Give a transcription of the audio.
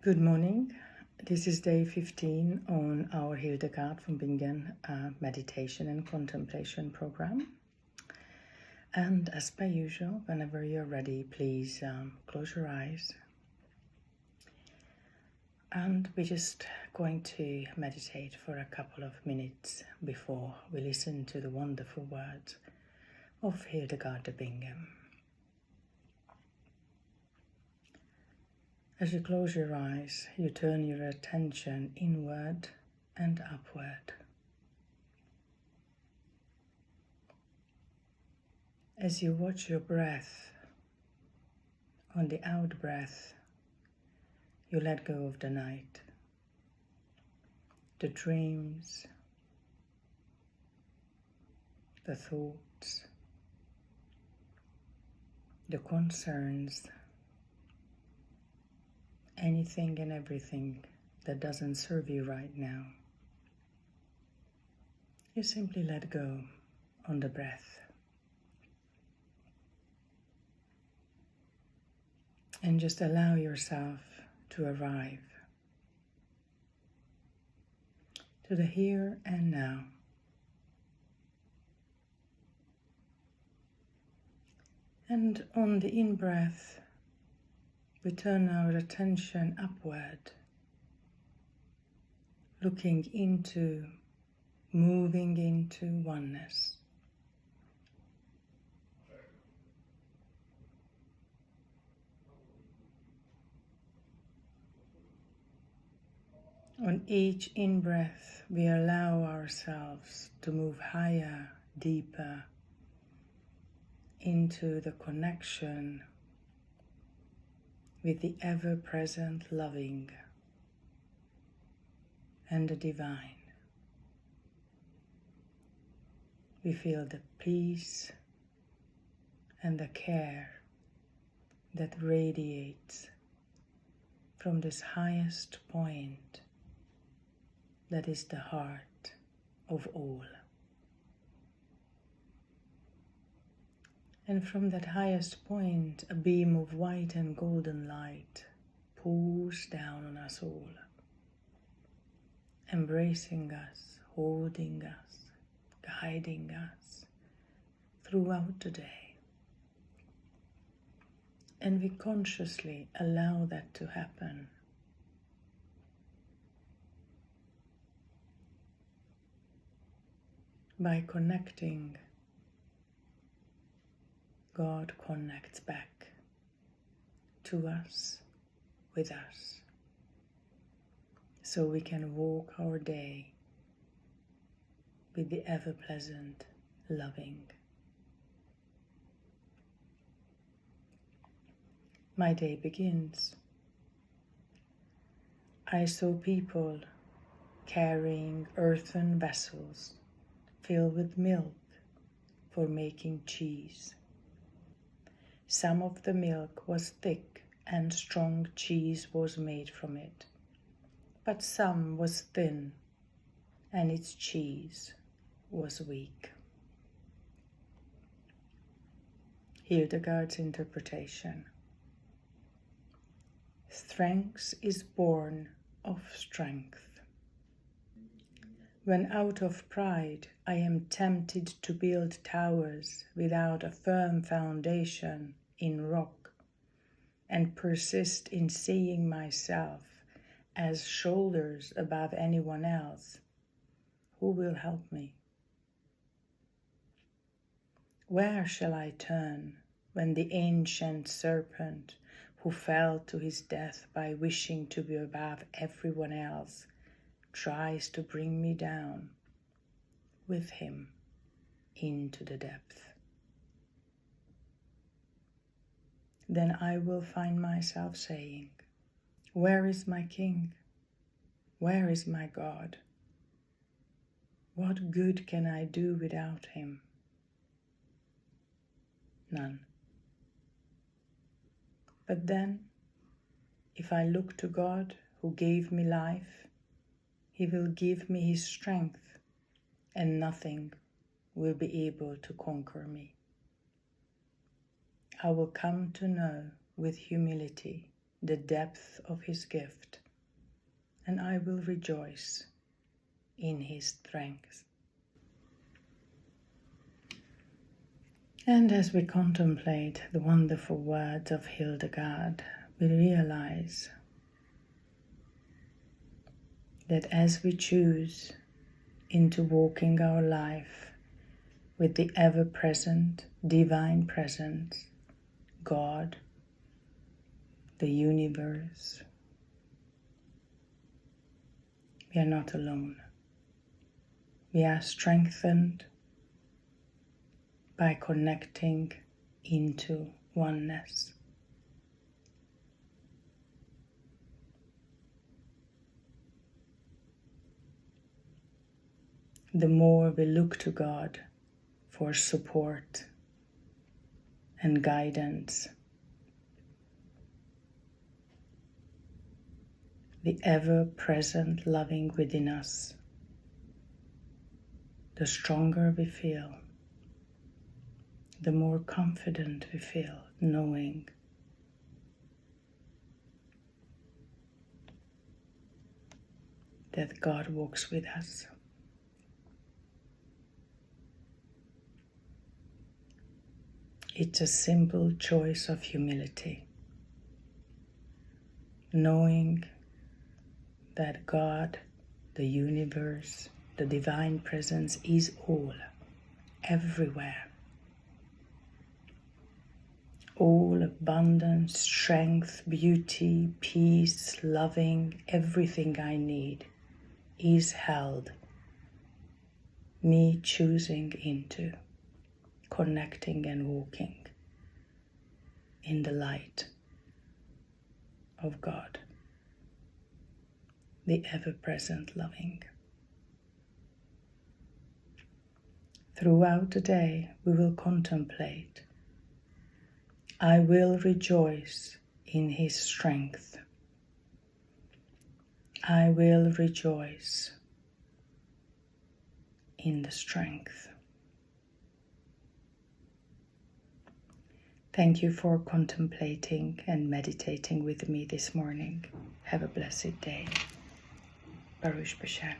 Good morning. This is day 15 on our Hildegard von Bingen meditation and contemplation program. And as per usual, whenever you're ready, please close your eyes. And we're just going to meditate for a couple of minutes before we listen to the wonderful words of Hildegard von Bingen. As you close your eyes, you turn your attention inward and upward. As you watch your breath, on the out breath, you let go of the night, the dreams, the thoughts, the concerns, anything and everything that doesn't serve you right now. You simply let go on the breath. And just allow yourself to arrive to the here and now. And on the in-breath, we turn our attention upward, looking into, moving into oneness. On each in-breath, we allow ourselves to move higher, deeper into the connection with the ever-present loving and the divine. We feel the peace and the care that radiates from this highest point that is the heart of all. And from that highest point, a beam of white and golden light pours down on us all, embracing us, holding us, guiding us throughout the day. And we consciously allow that to happen. By connecting, God connects back to us, with us, so we can walk our day with the ever-pleasant, loving. My day begins. I saw people carrying earthen vessels filled with milk for making cheese. Some of the milk was thick and strong cheese was made from it, but some was thin and its cheese was weak. Hildegard's interpretation. Strength is born of strength. When out of pride I am tempted to build towers without a firm foundation in rock, and persist in seeing myself as shoulders above anyone else, who will help me? Where shall I turn when the ancient serpent, who fell to his death by wishing to be above everyone else, tries to bring me down with him into the depth? Then I will find myself saying, where is my King? Where is my God? What good can I do without him? None. But then, if I look to God who gave me life, he will give me his strength, and nothing will be able to conquer me. I will come to know with humility the depth of his gift, and I will rejoice in his strength. And as we contemplate the wonderful words of Hildegard, we realize that as we choose into walking our life with the ever-present divine presence, God, the universe, we are not alone. We are strengthened by connecting into oneness. The more we look to God for support and guidance, the ever-present loving within us, the stronger we feel, the more confident we feel, knowing that God walks with us. It's a simple choice of humility, knowing that God, the universe, the divine presence is all, everywhere. All abundance, strength, beauty, peace, loving, everything I need is held, me choosing into, connecting and walking in the light of God, the ever-present loving. Throughout the day, we will contemplate. I will rejoice in his strength. I will rejoice in the strength. Thank you for contemplating and meditating with me this morning. Have a blessed day. Baruch Bashem.